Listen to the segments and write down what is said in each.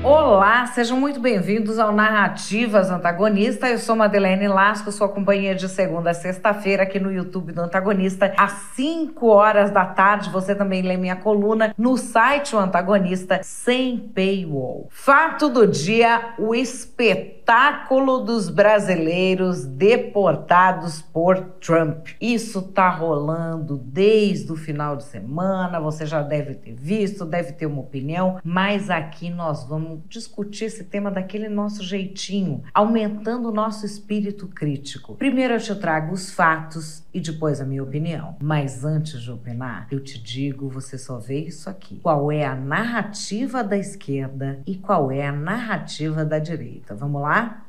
Olá, sejam muito bem-vindos ao Narrativas Antagonista. Eu sou Madeleine Lasco, sua companhia de segunda a sexta-feira aqui no YouTube do Antagonista. Às 5 horas da tarde, você também lê minha coluna no site O Antagonista, sem paywall. Fato do dia, o espetáculo dos brasileiros deportados por Trump. Isso tá rolando desde o final de semana, você já deve ter visto, deve ter uma opinião, mas aqui nós vamos discutir esse tema daquele nosso jeitinho, aumentando o nosso espírito crítico. Primeiro eu te trago os fatos e depois a minha opinião. Mas antes de opinar, eu te digo, você só vê isso aqui. Qual é a narrativa da esquerda e qual é a narrativa da direita? Vamos lá?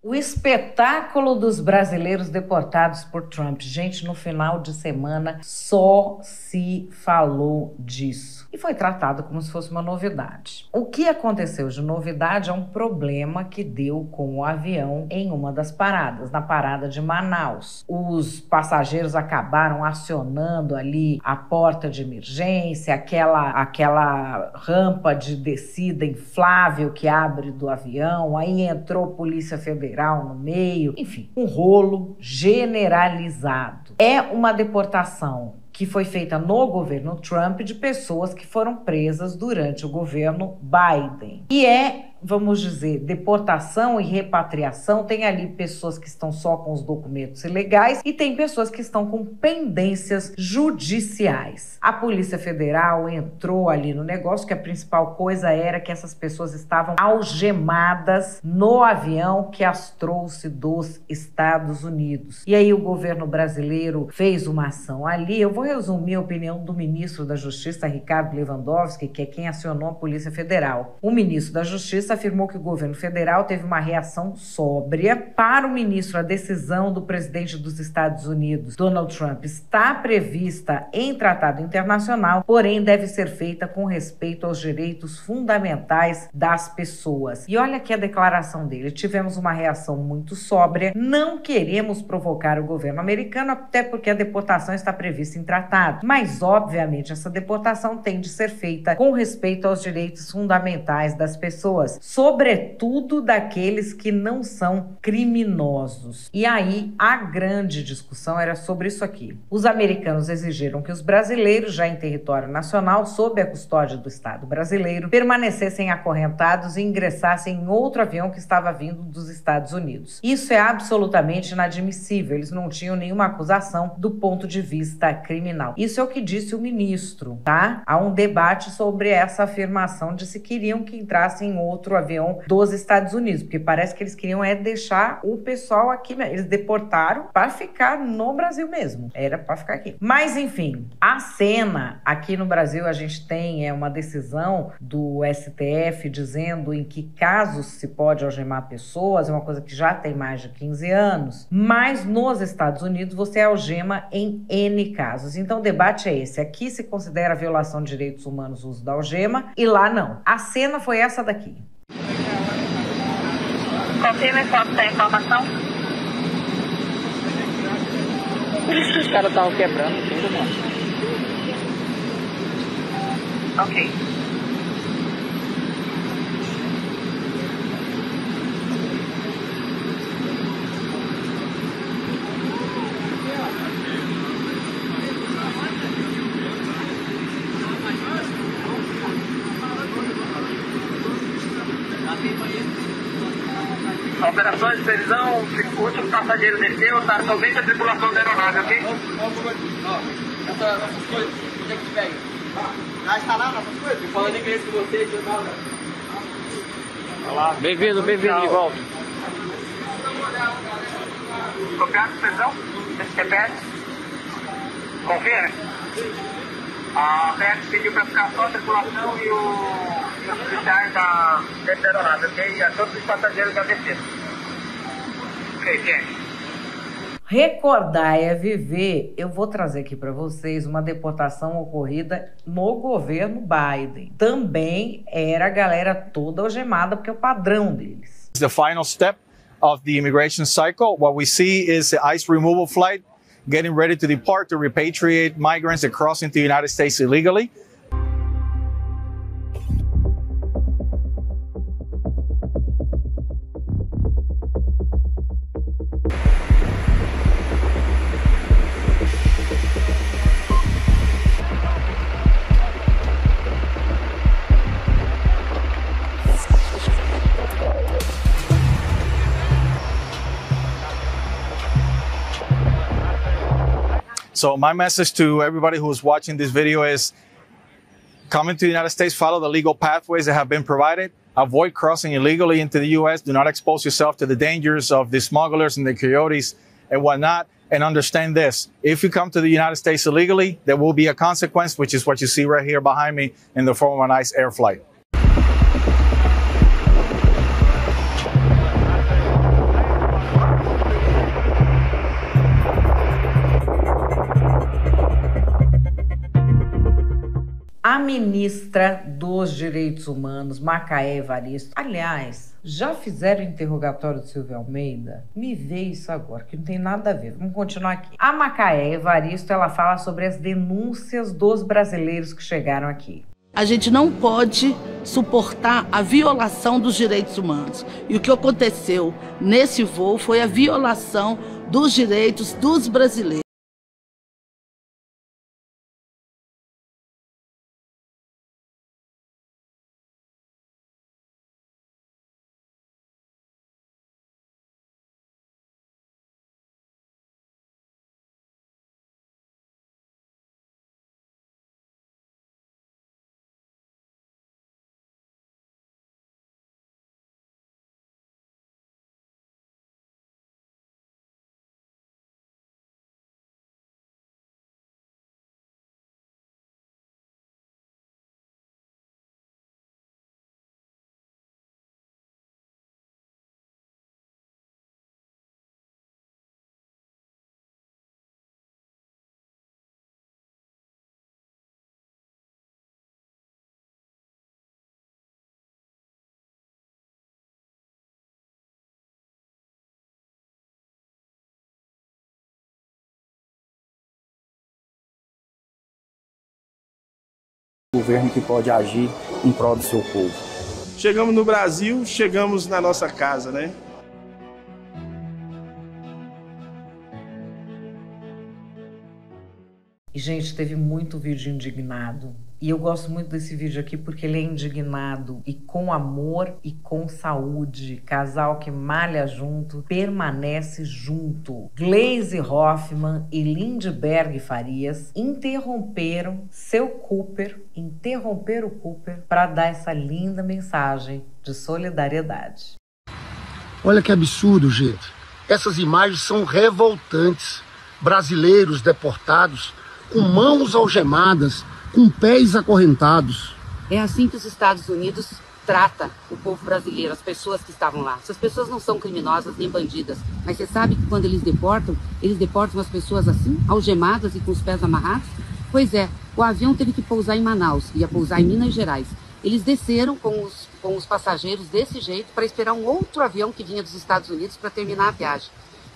O espetáculo dos brasileiros deportados por Trump. Gente, no final de semana só se falou disso. E foi tratado como se fosse uma novidade. O que aconteceu de novidade é um problema que deu com o avião em uma das paradas, na parada de Manaus. Os passageiros acabaram acionando ali a porta de emergência, aquela rampa de descida inflável que abre do avião, aí entrou Polícia Federal no meio, enfim, um rolo generalizado. É uma deportação que foi feita no governo Trump de pessoas que foram presas durante o governo Biden. E vamos dizer, deportação e repatriação, tem ali pessoas que estão só com os documentos ilegais e tem pessoas que estão com pendências judiciais. A Polícia Federal entrou ali no negócio, que a principal coisa era que essas pessoas estavam algemadas no avião que as trouxe dos Estados Unidos. E aí o governo brasileiro fez uma ação ali. Eu vou resumir a opinião do ministro da Justiça, Ricardo Lewandowski, que é quem acionou a Polícia Federal. O ministro da Justiça afirmou que o governo federal teve uma reação sóbria. Para o ministro, a decisão do presidente dos Estados Unidos, Donald Trump, está prevista em tratado internacional, porém deve ser feita com respeito aos direitos fundamentais das pessoas. E olha aqui a declaração dele: tivemos uma reação muito sóbria, não queremos provocar o governo americano, até porque a deportação está prevista em tratado. Mas, obviamente, essa deportação tem de ser feita com respeito aos direitos fundamentais das pessoas, sobretudo daqueles que não são criminosos. E aí, a grande discussão era sobre isso aqui. Os americanos exigiram que os brasileiros, já em território nacional, sob a custódia do Estado brasileiro, permanecessem acorrentados e ingressassem em outro avião que estava vindo dos Estados Unidos. Isso é absolutamente inadmissível. Eles não tinham nenhuma acusação do ponto de vista criminal. Isso é o que disse o ministro, tá? Há um debate sobre essa afirmação de se queriam que entrassem em outro avião dos Estados Unidos, porque parece que eles queriam deixar o pessoal aqui mesmo. Eles deportaram para ficar no Brasil mesmo. Era para ficar aqui. Mas, enfim, a cena aqui no Brasil, a gente tem uma decisão do STF dizendo em que casos se pode algemar pessoas, é uma coisa que já tem mais de 15 anos, mas nos Estados Unidos você algema em N casos. Então o debate é esse. Aqui se considera violação de direitos humanos o uso da algema e lá não. A cena foi essa daqui. Confirma quanto tem informação. Por isso que os caras estavam quebrando tudo, mano. Ok. Operações de previsão, o último passageiro desceu, tá somente a tripulação da aeronave, ok? Essas coisas, onde é que tiver aí? Já está lá nossas coisas? Eu falando inglês com você, de nada. Olá. Bem-vindo de volta. Copiado, previsão? GPS? Confere? A PF pediu para ficar só a tripulação e os oficiais da aeronave, ok? E a todos os passageiros já desceram. Ok, gente. Recordar é viver. Eu vou trazer aqui para vocês uma deportação ocorrida no governo Biden. Também era a galera toda algemada, porque é o padrão deles. The final step of the immigration cycle, what we see is the ICE removal flight getting ready to depart to repatriate migrants that cross into the United States illegally. So my message to everybody who's watching this video is coming to the United States, follow the legal pathways that have been provided. Avoid crossing illegally into the U.S. Do not expose yourself to the dangers of the smugglers and the coyotes and whatnot. And understand this, if you come to the United States illegally, there will be a consequence, which is what you see right here behind me in the form of an ICE air flight. A ministra dos Direitos Humanos, Macaé Evaristo, aliás, já fizeram o interrogatório de Silvio Almeida? Me vê isso agora, que não tem nada a ver. Vamos continuar aqui. A Macaé Evaristo, ela fala sobre as denúncias dos brasileiros que chegaram aqui. A gente não pode suportar a violação dos direitos humanos. E o que aconteceu nesse voo foi a violação dos direitos dos brasileiros. Governo que pode agir em prol do seu povo. Chegamos no Brasil, chegamos na nossa casa, né? E, gente, teve muito vídeo indignado. E eu gosto muito desse vídeo aqui porque ele é indignado e com amor e com saúde. Casal que malha junto, permanece junto. Gleisi Hoffmann e Lindbergh Farias interromperam o Cooper para dar essa linda mensagem de solidariedade. Olha que absurdo, gente. Essas imagens são revoltantes. Brasileiros deportados com mãos algemadas, com pés acorrentados. É assim que os Estados Unidos trata o povo brasileiro, as pessoas que estavam lá. Essas pessoas não são criminosas nem bandidas, mas você sabe que quando eles deportam as pessoas assim, algemadas e com os pés amarrados? Pois é, o avião teve que pousar em Manaus, ia pousar em Minas Gerais. Eles desceram com os passageiros desse jeito para esperar um outro avião que vinha dos Estados Unidos para terminar a viagem.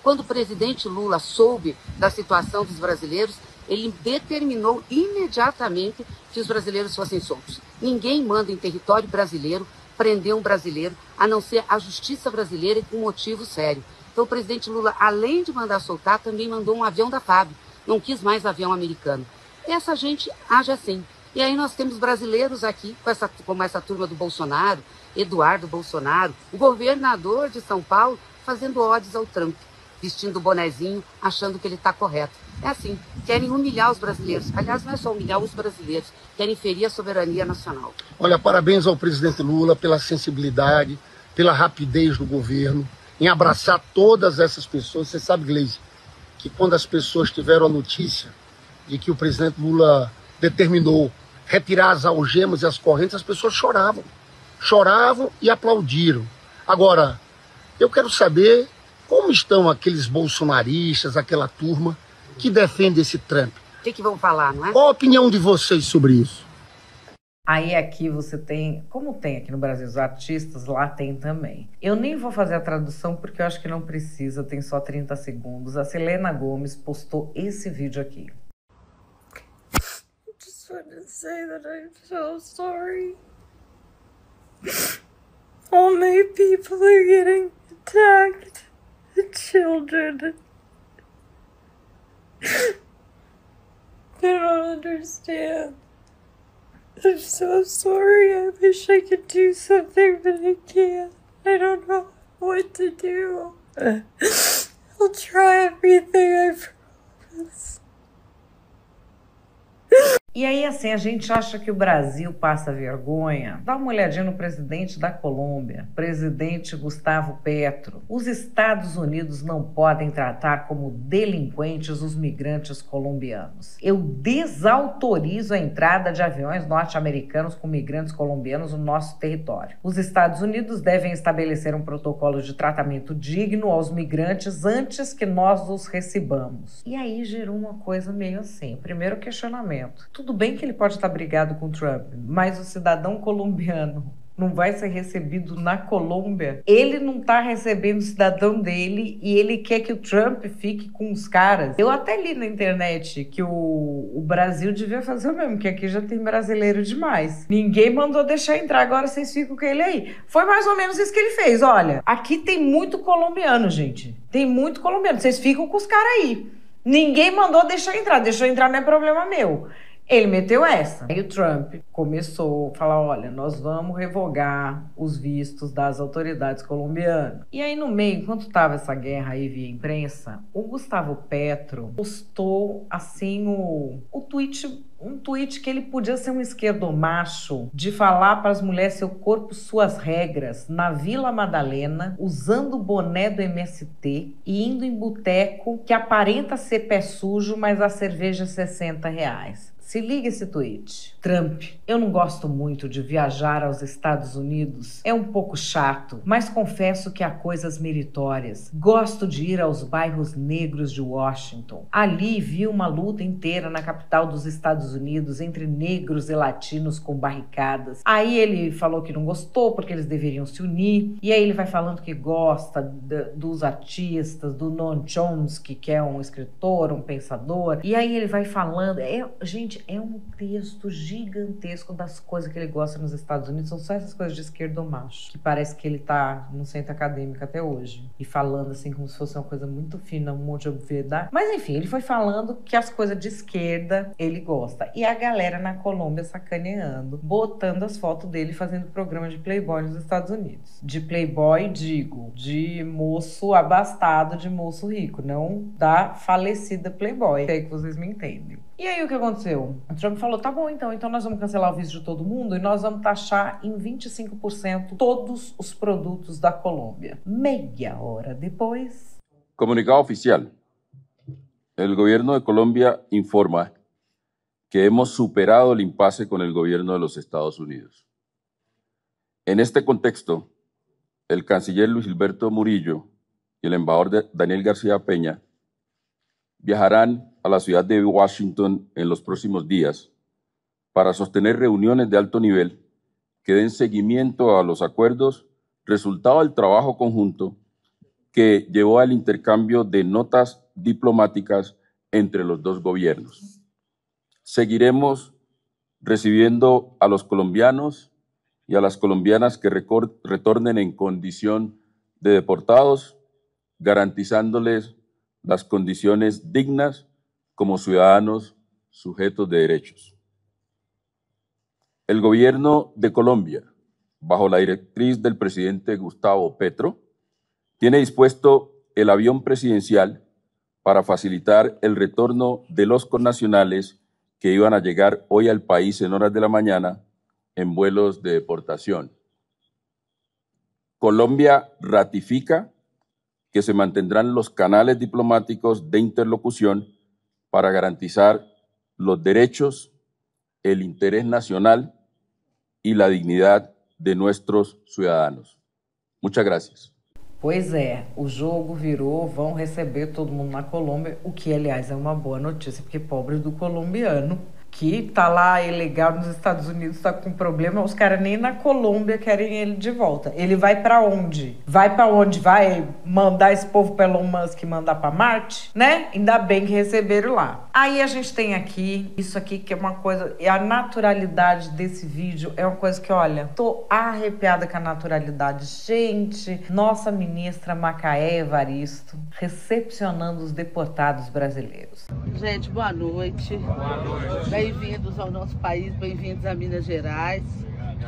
Quando o presidente Lula soube da situação dos brasileiros, ele determinou imediatamente que os brasileiros fossem soltos. Ninguém manda em território brasileiro prender um brasileiro, a não ser a justiça brasileira e com motivo sério. Então o presidente Lula, além de mandar soltar, também mandou um avião da FAB. Não quis mais avião americano. Essa gente age assim. E aí nós temos brasileiros aqui, como essa turma do Bolsonaro, Eduardo Bolsonaro, o governador de São Paulo, fazendo odes ao Trump, vestindo o bonezinho, achando que ele está correto. É assim, querem humilhar os brasileiros. Aliás, não é só humilhar os brasileiros, querem ferir a soberania nacional. Olha, parabéns ao presidente Lula pela sensibilidade, pela rapidez do governo, em abraçar todas essas pessoas. Você sabe, Gleisi, que quando as pessoas tiveram a notícia de que o presidente Lula determinou retirar as algemas e as correntes, as pessoas choravam. Choravam e aplaudiram. Agora, eu quero saber como estão aqueles bolsonaristas, aquela turma que defende esse Trump. O que vão falar, não é? Qual a opinião de vocês sobre isso? Aí aqui você tem, como tem aqui no Brasil os artistas, lá tem também. Eu nem vou fazer a tradução porque eu acho que não precisa, tem só 30 segundos. A Selena Gomez postou esse vídeo aqui. I just want to say that I'm so sorry. All my people are getting attacked. The children. They don't understand. I'm so sorry. I wish I could do something, but I can't. I don't know what to do. I'll try everything, I promise. E aí, assim, a gente acha que o Brasil passa vergonha. Dá uma olhadinha no presidente da Colômbia, presidente Gustavo Petro. Os Estados Unidos não podem tratar como delinquentes os migrantes colombianos. Eu desautorizo a entrada de aviões norte-americanos com migrantes colombianos no nosso território. Os Estados Unidos devem estabelecer um protocolo de tratamento digno aos migrantes antes que nós os recebamos. E aí gerou uma coisa meio assim. Primeiro questionamento. Tudo bem que ele pode estar brigado com o Trump, mas o cidadão colombiano não vai ser recebido na Colômbia. Ele não está recebendo o cidadão dele e ele quer que o Trump fique com os caras. Eu até li na internet que o Brasil devia fazer o mesmo, que aqui já tem brasileiro demais. Ninguém mandou deixar entrar, agora vocês ficam com ele aí. Foi mais ou menos isso que ele fez. Olha, aqui tem muito colombiano, gente. Tem muito colombiano. Vocês ficam com os caras aí. Ninguém mandou deixar entrar. Deixou entrar não é problema meu. Ele meteu essa. Aí o Trump começou a falar, olha, nós vamos revogar os vistos das autoridades colombianas. E aí no meio, enquanto tava essa guerra aí via imprensa, o Gustavo Petro postou assim um tweet que ele podia ser um esquerdomacho de falar para as mulheres seu corpo, suas regras, na Vila Madalena, usando o boné do MST e indo em boteco que aparenta ser pé sujo, mas a cerveja é R$60. Se liga esse tweet. Trump, eu não gosto muito de viajar aos Estados Unidos. É um pouco chato, mas confesso que há coisas meritórias. Gosto de ir aos bairros negros de Washington. Ali vi uma luta inteira na capital dos Estados Unidos entre negros e latinos com barricadas. Aí ele falou que não gostou porque eles deveriam se unir. E aí ele vai falando que gosta dos artistas, do Noam Chomsky, que é um escritor, um pensador. E aí ele vai falando... Gente, é um texto gigantesco das coisas que ele gosta nos Estados Unidos. São só essas coisas de esquerdomacho, que parece que ele tá no centro acadêmico até hoje. E falando assim como se fosse uma coisa muito fina, um monte de obviedade. Mas enfim, ele foi falando que as coisas de esquerda ele gosta. E a galera na Colômbia sacaneando, botando as fotos dele fazendo programa de Playboy nos Estados Unidos. De Playboy, digo, de moço abastado, de moço rico, não da falecida Playboy. É que vocês me entendem. E aí o que aconteceu? O Trump falou, tá bom então nós vamos cancelar o visto de todo mundo e nós vamos taxar em 25% todos os produtos da Colômbia. Meia hora depois... Comunicado oficial. El gobierno de Colombia informa que hemos superado el impasse con el gobierno de los Estados Unidos. En este contexto, el canciller Luis Gilberto Murillo y el embajador Daniel García Peña viajarán a la ciudad de Washington en los próximos días para sostener reuniones de alto nivel que den seguimiento a los acuerdos resultado del trabajo conjunto que llevó al intercambio de notas diplomáticas entre los dos gobiernos. Seguiremos recibiendo a los colombianos y a las colombianas que retornen en condición de deportados, garantizándoles las condiciones dignas como ciudadanos sujetos de derechos. El gobierno de Colombia, bajo la directriz del presidente Gustavo Petro, tiene dispuesto el avión presidencial para facilitar el retorno de los connacionales que iban a llegar hoy al país en horas de la mañana en vuelos de deportación. Colombia ratifica que se mantendrán los canales diplomáticos de interlocución para garantizar los derechos, el interés nacional y la dignidad de nuestros ciudadanos. Muchas gracias. Pois é, o jogo virou, vão receber todo mundo na Colômbia, o que, aliás, é uma boa notícia, porque pobre do colombiano que tá lá ilegal nos Estados Unidos, tá com problema, os caras nem na Colômbia querem ele de volta. Ele vai pra onde? Vai pra onde? Vai mandar esse povo pra Elon Musk mandar pra Marte? Né? Ainda bem que receberam lá. Aí a gente tem aqui, isso aqui que é uma coisa, e a naturalidade desse vídeo é uma coisa que, olha, tô arrepiada com a naturalidade. Gente, nossa ministra Macaé Evaristo recepcionando os deportados brasileiros. Gente, boa noite. Boa noite. Bem-vindos ao nosso país, bem-vindos a Minas Gerais.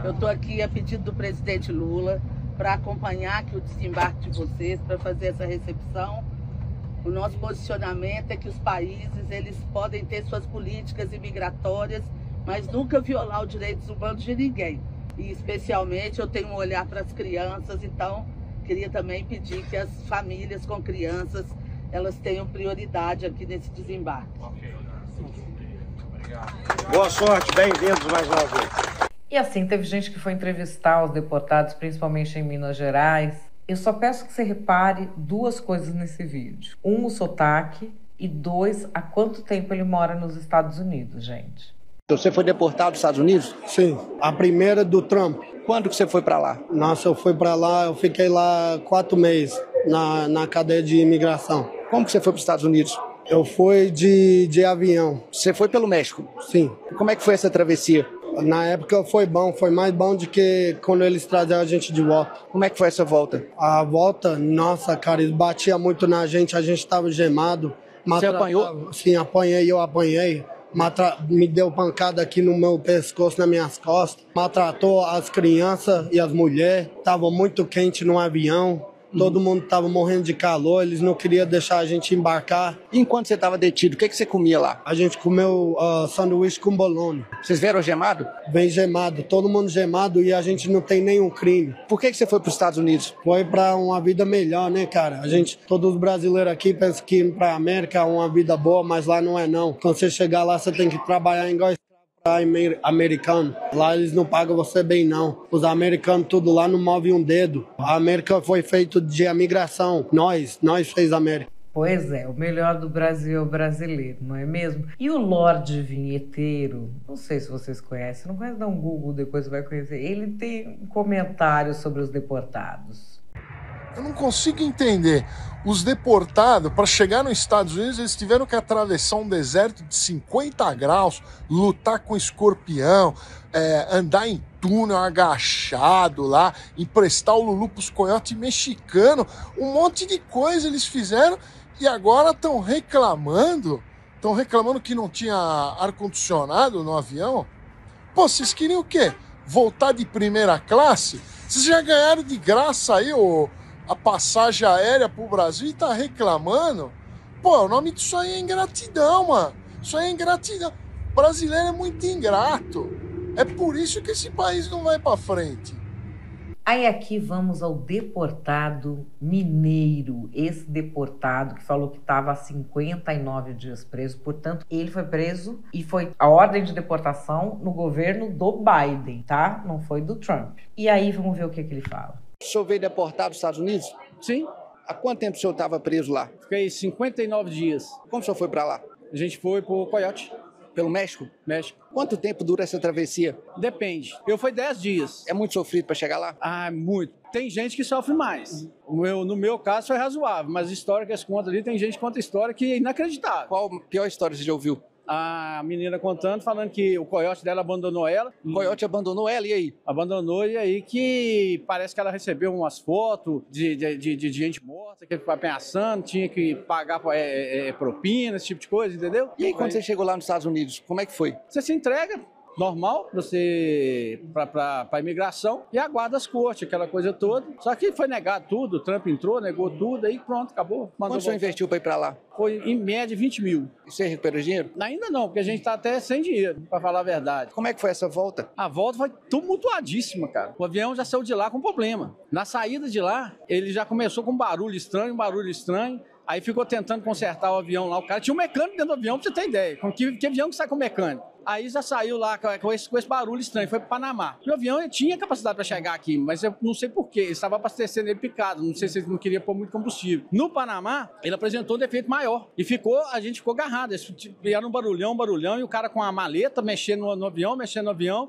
Eu estou aqui a pedido do presidente Lula para acompanhar aqui o desembarque de vocês, para fazer essa recepção. O nosso posicionamento é que os países eles podem ter suas políticas imigratórias, mas nunca violar os direitos humanos de ninguém. E especialmente eu tenho um olhar para as crianças, então queria também pedir que as famílias com crianças elas tenham prioridade aqui nesse desembarque. Boa sorte, bem-vindos mais uma vez. E assim, teve gente que foi entrevistar os deportados, principalmente em Minas Gerais. Eu só peço que você repare duas coisas nesse vídeo. Um, o sotaque, e dois, há quanto tempo ele mora nos Estados Unidos, gente. Você foi deportado dos Estados Unidos? Sim, a primeira do Trump. Quando que você foi para lá? Nossa, eu fui para lá, eu fiquei lá 4 meses na cadeia de imigração. Como que você foi para os Estados Unidos? Eu fui de avião. Você foi pelo México? Sim. Como é que foi essa travessia? Na época foi bom, foi mais bom do que quando eles traziam a gente de volta. Como é que foi essa volta? A volta, nossa, cara, eles batiam muito na gente, a gente estava gemado. Você apanhou? Sim, eu apanhei. Me deu pancada aqui no meu pescoço, nas minhas costas. Maltratou as crianças e as mulheres. Tava muito quente no avião. Todo mundo estava morrendo de calor, eles não queriam deixar a gente embarcar. E enquanto você estava detido, o que você comia lá? A gente comeu sanduíche com bolonha. Vocês vieram gemado? Vem gemado, todo mundo gemado e a gente não tem nenhum crime. Por que você foi para os Estados Unidos? Foi para uma vida melhor, né, cara? Todos os brasileiros aqui pensam que ir para a América é uma vida boa, mas lá não é não. Quando você chegar lá, você tem que trabalhar igual americano. Lá eles não pagam você bem, não. Os americanos tudo lá não movem um dedo. A América foi feita de imigração. Nós fez a América. Pois é, o melhor do Brasil é o brasileiro, não é mesmo? E o Lorde Vinheteiro, não sei se vocês conhecem, não conhece, dá um Google, depois você vai conhecer. Ele tem um comentário sobre os deportados. Eu não consigo entender. Os deportados, para chegar nos Estados Unidos, eles tiveram que atravessar um deserto de 50 graus, lutar com escorpião, andar em túnel agachado lá, emprestar o Lulu pros coiotes mexicanos, um monte de coisa eles fizeram e agora estão reclamando que não tinha ar-condicionado no avião. Pô, vocês queriam o quê? Voltar de primeira classe? Vocês já ganharam de graça aí a passagem aérea pro Brasil e tá reclamando? Pô, o nome disso aí é ingratidão, mano. Isso aí é ingratidão. O brasileiro é muito ingrato. É por isso que esse país não vai pra frente. Aí aqui vamos ao deportado mineiro. Esse deportado que falou que estava há 59 dias preso. Portanto, ele foi preso e foi a ordem de deportação no governo do Biden, tá? Não foi do Trump. E aí vamos ver o que ele fala. O senhor veio deportado dos Estados Unidos? Sim. Há quanto tempo o senhor estava preso lá? Fiquei 59 dias. Como o senhor foi para lá? A gente foi pro Coyote. Pelo México? México. Quanto tempo dura essa travessia? Depende. Eu fui 10 dias. É muito sofrido para chegar lá? Ah, muito. Tem gente que sofre mais. No meu caso foi razoável, mas a história que eles contam ali, tem gente que conta história que é inacreditável. Qual a pior história você já ouviu? A menina contando, falando que o coiote dela abandonou ela. O coiote abandonou ela, e aí? Abandonou, e aí que parece que ela recebeu umas fotos de gente morta, que ele foi ameaçando, tinha que pagar propina, esse tipo de coisa, entendeu? E aí, quando você chegou lá nos Estados Unidos, como é que foi? Você se entrega, normal, para imigração, e aguarda as cortes, aquela coisa toda. Só que foi negado tudo, o Trump entrou, negou tudo, aí pronto, acabou. Quanto o senhor investiu para ir para lá? Foi em média 20 mil. E você recuperou dinheiro? Ainda não, porque a gente tá até sem dinheiro, para falar a verdade. Como é que foi essa volta? A volta foi tumultuadíssima, cara. O avião já saiu de lá com problema. Na saída de lá, ele já começou com um barulho estranho. Aí ficou tentando consertar o avião lá. O cara tinha um mecânico dentro do avião, pra você ter ideia. Que avião que sai com mecânico? Aí já saiu lá com esse barulho estranho, foi para o Panamá. E o avião tinha capacidade para chegar aqui, mas eu não sei porquê, ele estava abastecendo ele picado, não sei se ele não queria pôr muito combustível. No Panamá, ele apresentou um defeito maior e a gente ficou agarrado. Era um barulhão, e o cara com a maleta mexendo no avião,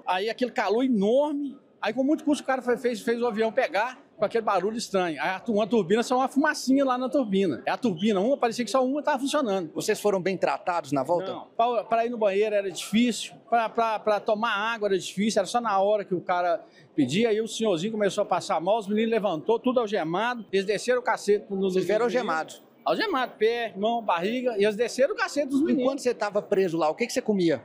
aí aquele calor enorme. Aí com muito custo o cara fez o avião pegar com aquele barulho estranho. Aí uma turbina, só uma fumacinha lá na turbina. A turbina, parecia que só uma estava funcionando. Vocês foram bem tratados na volta? Não. Para ir no banheiro era difícil, para tomar água era difícil, era só na hora que o cara pedia. Aí o senhorzinho começou a passar mal, os meninos levantou, tudo algemado, eles desceram o cacete. Vocês vieram algemados? Algemado, pé, mão, barriga, e eles desceram o cacete dos meninos. Enquanto você estava preso lá, o que você comia?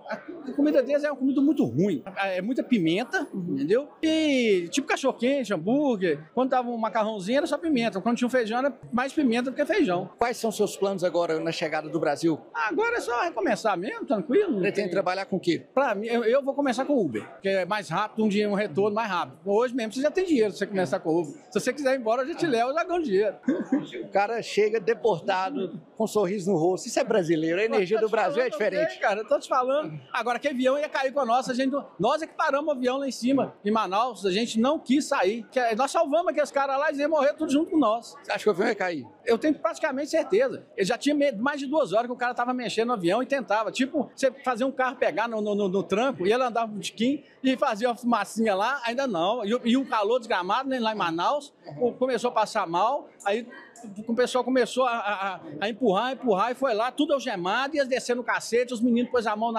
A comida deles é uma comida muito ruim. É muita pimenta, entendeu? E tipo cachorro-quente, hambúrguer. Quando tava um macarrãozinho era só pimenta. Quando tinha um feijão era mais pimenta do que feijão. Quais são seus planos agora na chegada do Brasil? Agora é só recomeçar mesmo, tranquilo. Pretende trabalhar com o quê? Pra mim, eu vou começar com Uber, que é mais rápido, um dinheiro, um retorno mais rápido. Hoje mesmo você já tem dinheiro se você começar com Uber. Se você quiser ir embora, eu já te levo, eu já ganho dinheiro. O cara chega deportado, com um sorriso no rosto. Isso é brasileiro, a energia do Brasil é diferente. Cara, eu tô te falando. Agora, que avião ia cair com a nossa, nós é que paramos o avião lá em cima, em Manaus, a gente não quis sair. Nós salvamos aqueles caras lá e eles iam morrer tudo junto com nós. Você acha que o avião ia cair? Eu tenho praticamente certeza. Ele já tinha mais de 2 horas que o cara tava mexendo no avião e tentava. Tipo, você fazer um carro pegar no tranco e ele andava um tiquinho e fazia uma fumacinha lá, ainda não. E um calor desgramado, né, lá em Manaus, começou a passar mal, aí o pessoal começou a empurrar e foi lá, tudo algemado, e eles descendo o cacete, os meninos pôs a mão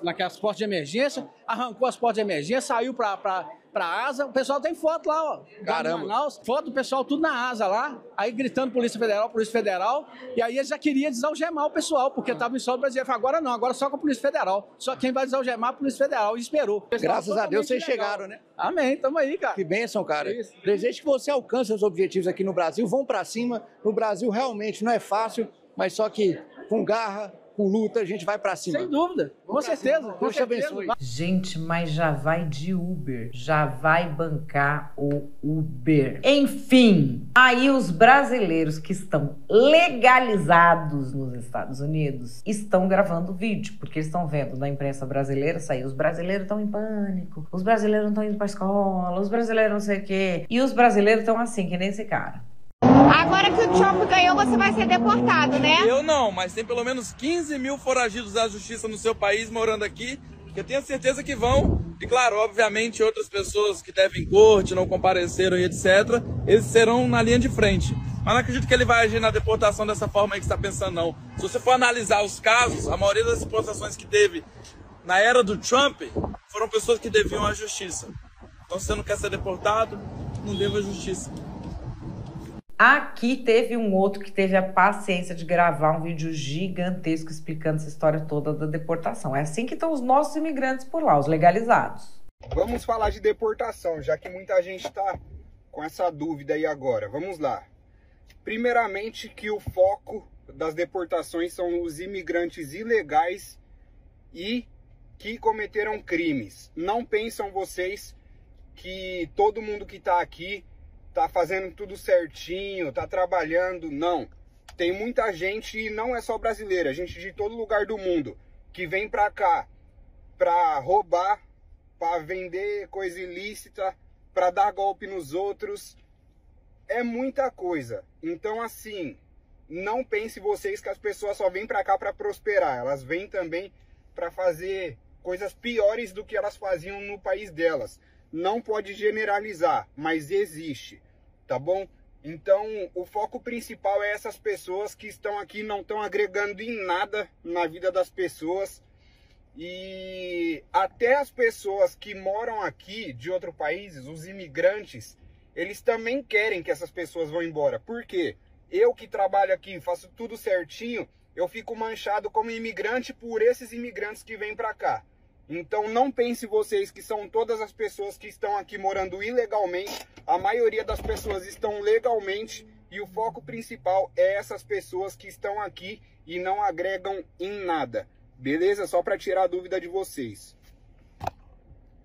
naquelas portas de emergência, arrancou as portas de emergência, saiu pra asa, o pessoal tem foto lá, ó. Caramba. Manaus, foto do pessoal tudo na asa lá, aí gritando Polícia Federal, e aí eles já queriam desalgemar o pessoal, porque tava em solo brasileiro. Agora não, agora só com a Polícia Federal. Só quem vai desalgemar é a Polícia Federal, e esperou. Graças a Deus vocês chegaram, né? Amém, tamo aí, cara. Que bênção, cara. Isso. Desejo que você alcance os objetivos aqui no Brasil, vão pra cima. No Brasil realmente não é fácil, mas só que com garra, com luta, a gente vai pra cima. Sem dúvida, com certeza. Deus te abençoe. Gente, mas já vai de Uber, já vai bancar o Uber. Enfim, aí os brasileiros que estão legalizados nos Estados Unidos estão gravando vídeo, porque eles estão vendo na imprensa brasileira sair, os brasileiros estão em pânico, os brasileiros não estão indo pra escola, os brasileiros não sei o quê, e os brasileiros estão assim, que nem esse cara. Agora que o Trump ganhou, você vai ser deportado, né? Eu não, mas tem pelo menos 15 mil foragidos da justiça no seu país morando aqui, que eu tenho certeza que vão. E claro, obviamente, outras pessoas que devem corte, não compareceram e etc., eles serão na linha de frente. Mas não acredito que ele vai agir na deportação dessa forma aí que você está pensando, não. Se você for analisar os casos, a maioria das deportações que teve na era do Trump foram pessoas que deviam à justiça. Então, se você não quer ser deportado, não deva à justiça. Aqui teve um outro que teve a paciência de gravar um vídeo gigantesco explicando essa história toda da deportação. É assim que estão os nossos imigrantes por lá, os legalizados. Vamos falar de deportação, já que muita gente está com essa dúvida aí agora. Vamos lá. Primeiramente, que o foco das deportações são os imigrantes ilegais e que cometeram crimes. Não pensam vocês que todo mundo que está aqui tá fazendo tudo certinho, tá trabalhando. Não. Tem muita gente, e não é só brasileira, gente de todo lugar do mundo, que vem pra cá pra roubar, pra vender coisa ilícita, pra dar golpe nos outros. É muita coisa. Então, assim, não pense vocês que as pessoas só vêm pra cá pra prosperar. Elas vêm também pra fazer coisas piores do que elas faziam no país delas. Não pode generalizar, mas existe. Tá bom? Então, o foco principal é essas pessoas que estão aqui, não estão agregando em nada na vida das pessoas. E até as pessoas que moram aqui de outros países, os imigrantes, eles também querem que essas pessoas vão embora. Por quê? Eu que trabalho aqui, faço tudo certinho, eu fico manchado como imigrante por esses imigrantes que vêm pra cá. Então não pense vocês que são todas as pessoas que estão aqui morando ilegalmente. A maioria das pessoas estão legalmente e o foco principal é essas pessoas que estão aqui e não agregam em nada. Beleza? Só para tirar a dúvida de vocês.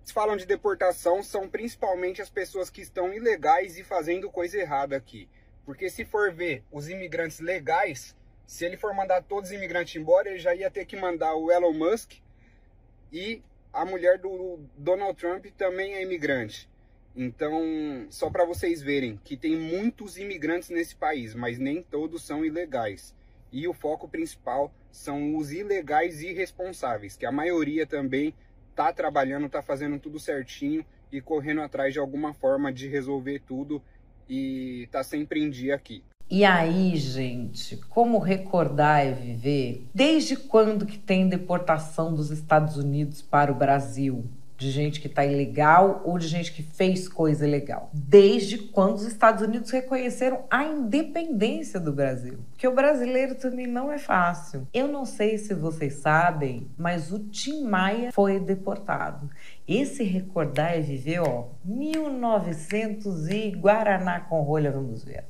Se falam de deportação, são principalmente as pessoas que estão ilegais e fazendo coisa errada aqui. Porque se for ver os imigrantes legais, Se ele for mandar todos os imigrantes embora, ele já ia ter que mandar o Elon Musk, e a mulher do Donald Trump também é imigrante. Então, só para vocês verem que tem muitos imigrantes nesse país, mas nem todos são ilegais. E o foco principal são os ilegais irresponsáveis, que a maioria também está trabalhando, está fazendo tudo certinho e correndo atrás de alguma forma de resolver tudo e está sempre em dia aqui. E aí, gente, como recordar é viver? Desde quando que tem deportação dos Estados Unidos para o Brasil? De gente que está ilegal ou de gente que fez coisa ilegal. Desde quando os Estados Unidos reconheceram a independência do Brasil. Porque o brasileiro também não é fácil. Eu não sei se vocês sabem, mas o Tim Maia foi deportado. Esse recordar é viver, ó, 1900 e Guaraná com rolha, vamos ver.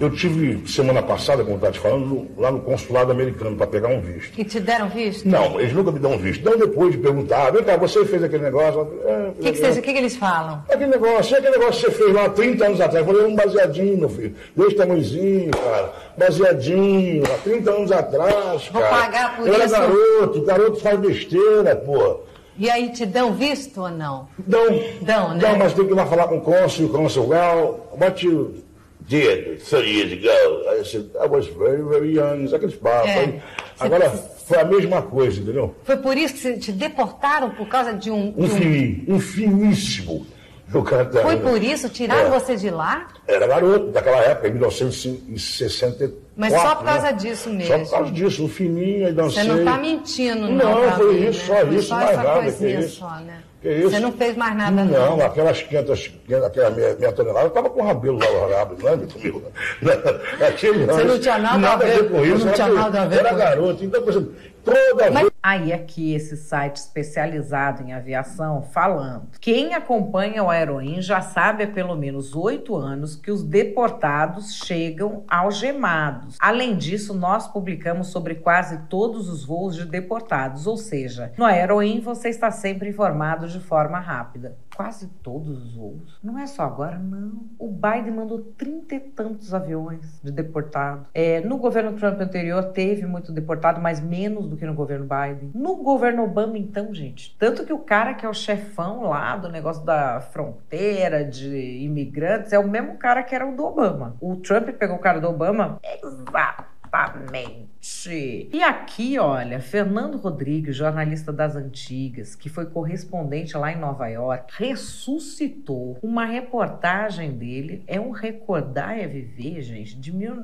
Eu tive, semana passada, como eu estava te falando, lá no consulado americano para pegar um visto. E te deram visto? Não, eles nunca me dão visto. Então, depois de perguntar, vem cá, você fez aquele negócio? O que eles falam? Aquele negócio que você fez lá 30 anos atrás. Eu falei, um baseadinho, meu filho. Desse tamanhozinho, cara. Baseadinho, há 30 anos atrás, cara. Vou pagar por eu isso. Era garoto faz besteira, pô. E aí, te dão visto ou não? Dão, né? Não, mas tem que ir lá falar com o cônsul, well, what you did 30 years ago. I said, I was very, very young. Aqueles papos. Agora, foi a mesma coisa, entendeu? Foi por isso que te deportaram por causa de um finíssimo. Foi por isso? Tiraram você de lá? Era garoto, daquela época, em 1964. Mas só por causa disso mesmo? Só por causa disso, um fininho, aí dancei. Você não está mentindo, não? Não, foi isso, né? só isso, mais nada. Que isso. Só, né? Isso? Você não fez mais nada, não? Não, aquelas 500, aquela meia tonelada, eu estava com o rabelo lá, não é, comigo? Você não tinha nada a ver com isso, não tinha nada a ver com isso. Era garoto, então, por exemplo, toda vez... Aí aqui esse site especializado em aviação falando. Quem acompanha o Aeroin já sabe há pelo menos 8 anos que os deportados chegam algemados. Além disso, nós publicamos sobre quase todos os voos de deportados, ou seja, no Aeroin você está sempre informado de forma rápida. Quase todos os voos. Não é só agora, não. O Biden mandou 30 e tantos aviões de deportado. No governo Trump anterior teve muito deportado, mas menos do que no governo Biden. No governo Obama, então, gente. Tanto que o cara que é o chefão lá do negócio da fronteira de imigrantes é o mesmo cara que era o do Obama. O Trump pegou o cara do Obama? Exatamente. E aqui, olha, Fernando Rodrigues, jornalista das antigas, que foi correspondente lá em Nova York, ressuscitou uma reportagem dele, é um recordar é viver, gente,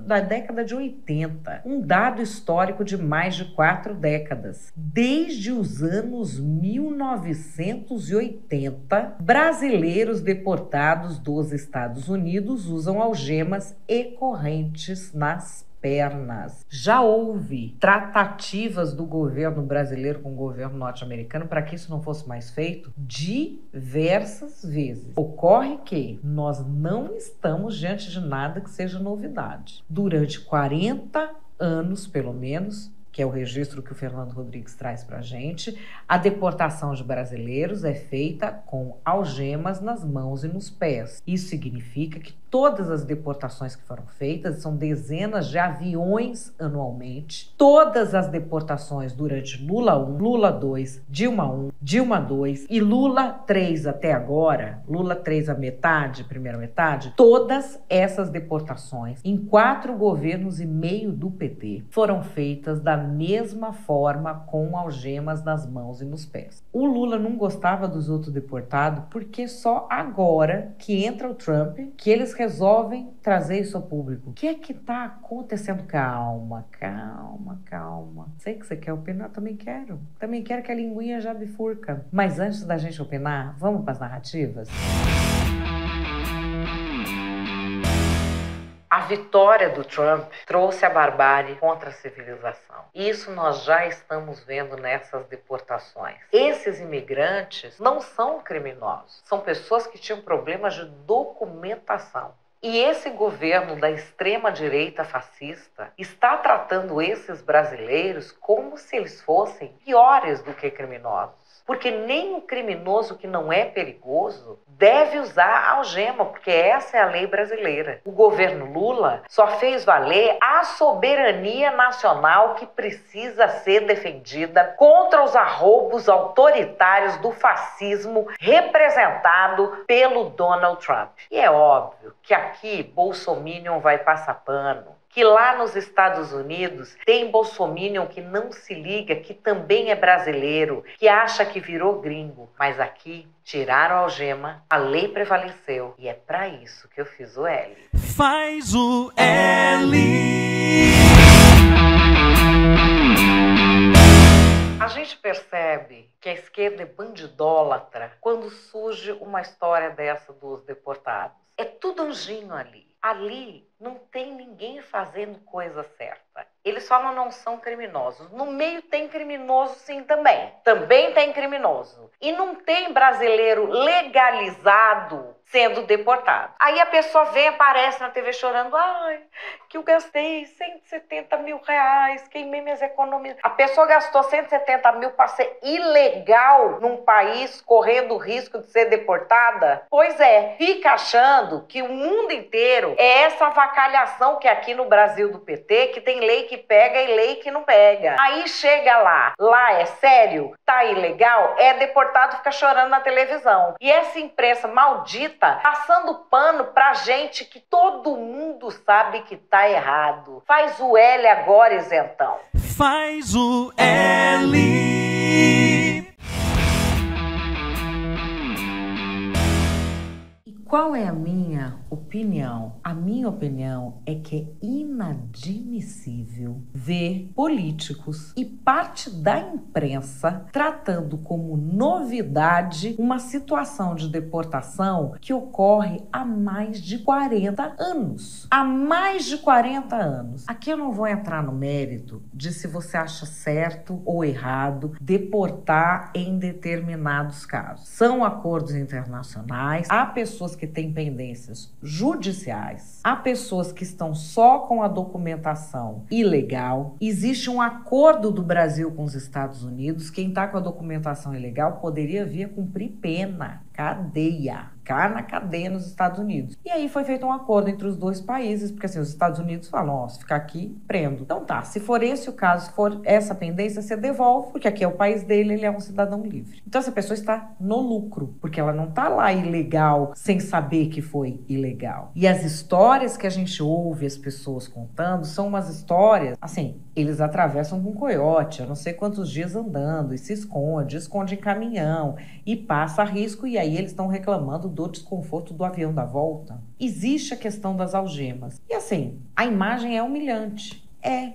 da década de 80. Um dado histórico de mais de 4 décadas. Desde os anos 1980, brasileiros deportados dos Estados Unidos usam algemas e correntes nas pernas. Já houve tratativas do governo brasileiro com o governo norte-americano para que isso não fosse mais feito diversas vezes. Ocorre que nós não estamos diante de nada que seja novidade. Durante 40 anos, pelo menos, que é o registro que o Fernando Rodrigues traz para a gente, a deportação de brasileiros é feita com algemas nas mãos e nos pés. Isso significa que todas as deportações que foram feitas, são dezenas de aviões anualmente, todas as deportações durante Lula 1, Lula 2, Dilma 1, Dilma 2 e Lula 3 até agora, Lula 3 a metade, primeira metade, todas essas deportações em 4 governos e meio do PT foram feitas da mesma forma, com algemas nas mãos e nos pés. O Lula não gostava dos outros deportados porque só agora que entra o Trump que eles resolvem trazer isso ao público. O que é que tá acontecendo? Calma. Sei que você quer opinar, também quero. Também quero que a linguinha já bifurca. Mas antes da gente opinar, vamos para as narrativas? A vitória do Trump trouxe a barbárie contra a civilização. Isso nós já estamos vendo nessas deportações. Esses imigrantes não são criminosos, são pessoas que tinham problemas de documentação. E esse governo da extrema-direita fascista está tratando esses brasileiros como se eles fossem piores do que criminosos. Porque nem o criminoso que não é perigoso deve usar a algema, porque essa é a lei brasileira. O governo Lula só fez valer a soberania nacional que precisa ser defendida contra os arroubos autoritários do fascismo representado pelo Donald Trump. E é óbvio que aqui Bolsominion vai passar pano. Que lá nos Estados Unidos tem bolsominion que não se liga, que também é brasileiro, que acha que virou gringo. Mas aqui tiraram a algema, a lei prevaleceu e é pra isso que eu fiz o L. Faz o L. A gente percebe que a esquerda é bandidólatra quando surge uma história dessa dos deportados. É tudo anjinho ali. Ali não tem ninguém fazendo coisa certa. Eles falam não são criminosos. No meio tem criminoso sim também. Também tem criminoso. E não tem brasileiro legalizado sendo deportado. Aí a pessoa vem, aparece na TV chorando. Ai, que eu gastei 170 mil reais, queimei minhas economias. A pessoa gastou 170 mil para ser ilegal num país, correndo o risco de ser deportada? Pois é, fica achando que o mundo inteiro é essa avacalhação que é aqui no Brasil do PT, que tem lei que pega e lei que não pega. Aí chega lá é sério, tá ilegal, é deportado, fica chorando na televisão. E essa imprensa maldita passando pano pra gente que todo mundo sabe que tá errado. Faz o L agora, isentão. Faz o L. Qual é a minha opinião? A minha opinião é que é inadmissível ver políticos e parte da imprensa tratando como novidade uma situação de deportação que ocorre há mais de 40 anos. Há mais de 40 anos. Aqui eu não vou entrar no mérito de se você acha certo ou errado deportar em determinados casos. São acordos internacionais, há pessoas que têm pendências judiciais, há pessoas que estão só com a documentação ilegal. Existe um acordo do Brasil com os Estados Unidos. Quem está com a documentação ilegal poderia vir a cumprir pena, cadeia, ficar na cadeia nos Estados Unidos. E aí foi feito um acordo entre os dois países, porque assim, os Estados Unidos falam, ó, se ficar aqui, prendo. Então tá, se for esse o caso, se for essa pendência, você devolve, porque aqui é o país dele, ele é um cidadão livre. Então essa pessoa está no lucro, porque ela não tá lá ilegal, sem saber que foi ilegal. E as histórias que a gente ouve as pessoas contando são umas histórias, assim, eles atravessam com coiote, eu não sei quantos dias andando, e se esconde em caminhão, e passa risco, e aí eles estão reclamando do desconforto do avião da volta. Existe a questão das algemas. E assim, a imagem é humilhante.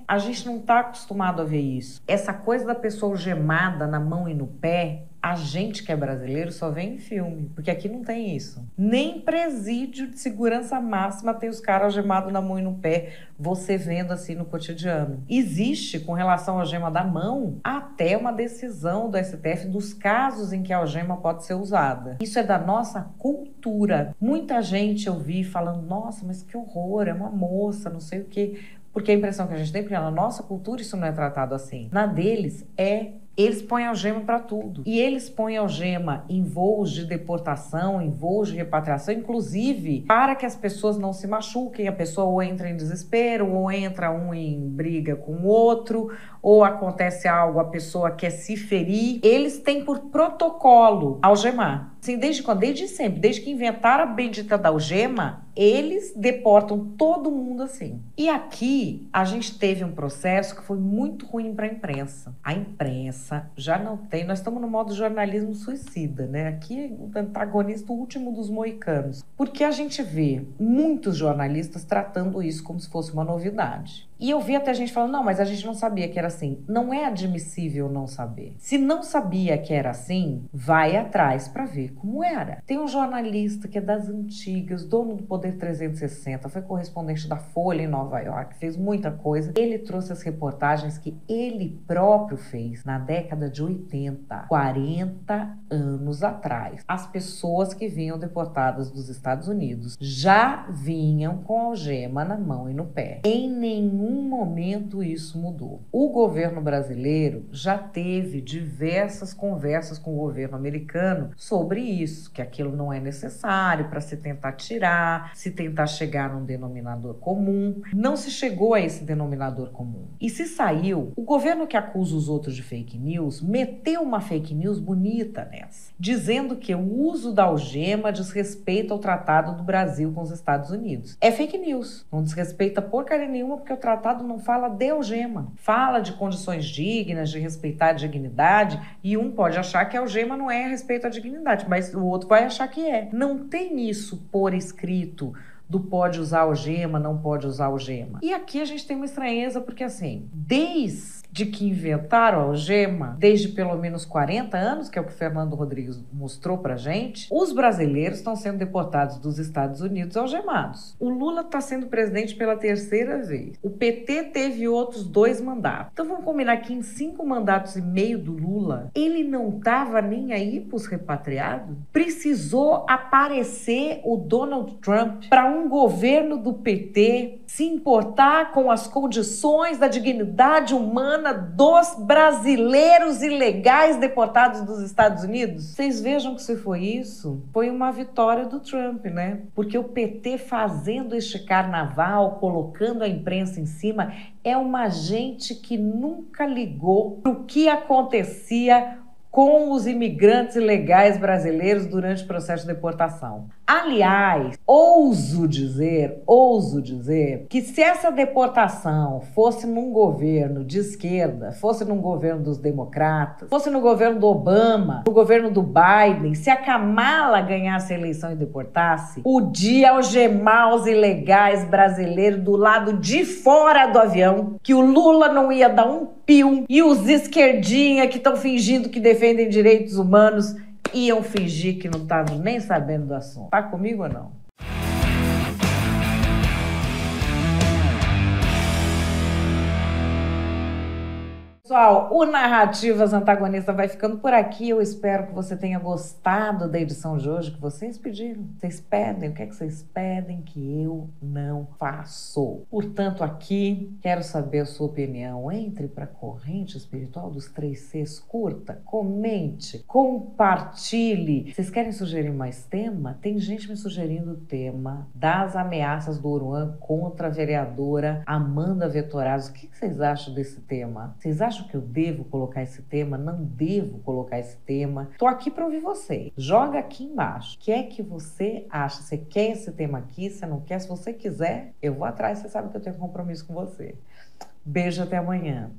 A gente não está acostumado a ver isso. Essa coisa da pessoa algemada na mão e no pé, a gente que é brasileiro só vê em filme, porque aqui não tem isso. Nem presídio de segurança máxima tem os caras algemados na mão e no pé, você vendo assim no cotidiano. Existe, com relação à algema da mão, até uma decisão do STF dos casos em que a algema pode ser usada. Isso é da nossa cultura. Muita gente eu vi falando, nossa, mas que horror, é uma moça, não sei o quê. Porque a impressão que a gente tem, porque na nossa cultura isso não é tratado assim. Na deles eles põem algema para tudo. E eles põem algema em voos de deportação, em voos de repatriação, inclusive para que as pessoas não se machuquem. A pessoa ou entra em desespero, ou entra um em briga com o outro, ou acontece algo, a pessoa quer se ferir. Eles têm por protocolo algemar. Assim, desde quando? Desde sempre. Desde que inventaram a bendita da algema, eles deportam todo mundo assim. E aqui a gente teve um processo que foi muito ruim para a imprensa. A imprensa já não tem, nós estamos no modo jornalismo suicida, né? Aqui o antagonista, o último dos moicanos. Porque a gente vê muitos jornalistas tratando isso como se fosse uma novidade. E eu vi até gente falando, não, mas a gente não sabia que era assim. Não é admissível não saber. Se não sabia que era assim, vai atrás para ver como era. Tem um jornalista que é das antigas, dono do Poder 360, foi correspondente da Folha em Nova York, fez muita coisa. Ele trouxe as reportagens que ele próprio fez na década de 80, 40 anos atrás. As pessoas que vinham deportadas dos Estados Unidos já vinham com algema na mão e no pé. Em nenhum momento isso mudou. O governo brasileiro já teve diversas conversas com o governo americano sobre isso, que aquilo não é necessário para se tentar tirar, se tentar chegar num denominador comum. Não se chegou a esse denominador comum. E se saiu, o governo que acusa os outros de fake news meteu uma fake news bonita nessa, dizendo que o uso da algema diz respeito ao tratado do Brasil com os Estados Unidos. É fake news. Não desrespeita porcaria nenhuma, porque o tratado não fala de algema. Fala de condições dignas, de respeitar a dignidade, e um pode achar que a algema não é a respeito à dignidade, mas o outro vai achar que é. Não tem isso por escrito do pode usar algema, não pode usar algema. E aqui a gente tem uma estranheza, porque assim, desde que inventaram a algema, desde pelo menos 40 anos, que é o que o Fernando Rodrigues mostrou pra gente, os brasileiros estão sendo deportados dos Estados Unidos algemados. O Lula está sendo presidente pela 3ª vez. O PT teve outros 2 mandatos. Então vamos combinar que em 5 mandatos e meio do Lula, ele não estava nem aí pros repatriados? Precisou aparecer o Donald Trump para um governo do PT se importar com as condições da dignidade humana dos brasileiros ilegais deportados dos Estados Unidos? Vocês vejam que se foi isso, foi uma vitória do Trump, né? Porque o PT fazendo este carnaval, colocando a imprensa em cima, é uma gente que nunca ligou para o que acontecia com os imigrantes ilegais brasileiros durante o processo de deportação. Aliás, ouso dizer que se essa deportação fosse num governo de esquerda, fosse num governo dos democratas, fosse no governo do Obama, no governo do Biden, se a Kamala ganhasse a eleição e deportasse, podia algemar os ilegais brasileiros do lado de fora do avião, que o Lula não ia dar um pio, e os esquerdinha que estão fingindo que defendem direitos humanos iam fingir que não estavam nem sabendo do assunto. Tá comigo ou não? Pessoal, o Narrativas Antagonista vai ficando por aqui. Eu espero que você tenha gostado da edição de hoje que vocês pediram. Vocês pedem, o que é que vocês pedem que eu não faço? Portanto, aqui, quero saber a sua opinião. Entre para a corrente espiritual dos 3 Cs, curta, comente, compartilhe. Vocês querem sugerir mais tema? Tem gente me sugerindo o tema das ameaças do Oruan contra a vereadora Amanda Vettorazzo. O que vocês acham desse tema? Vocês acham que eu devo colocar esse tema? Não devo colocar esse tema? Tô aqui para ouvir você. Joga aqui embaixo. O que é que você acha? Você quer esse tema aqui? Você não quer? Se você quiser, eu vou atrás. Você sabe que eu tenho compromisso com você. Beijo, até amanhã.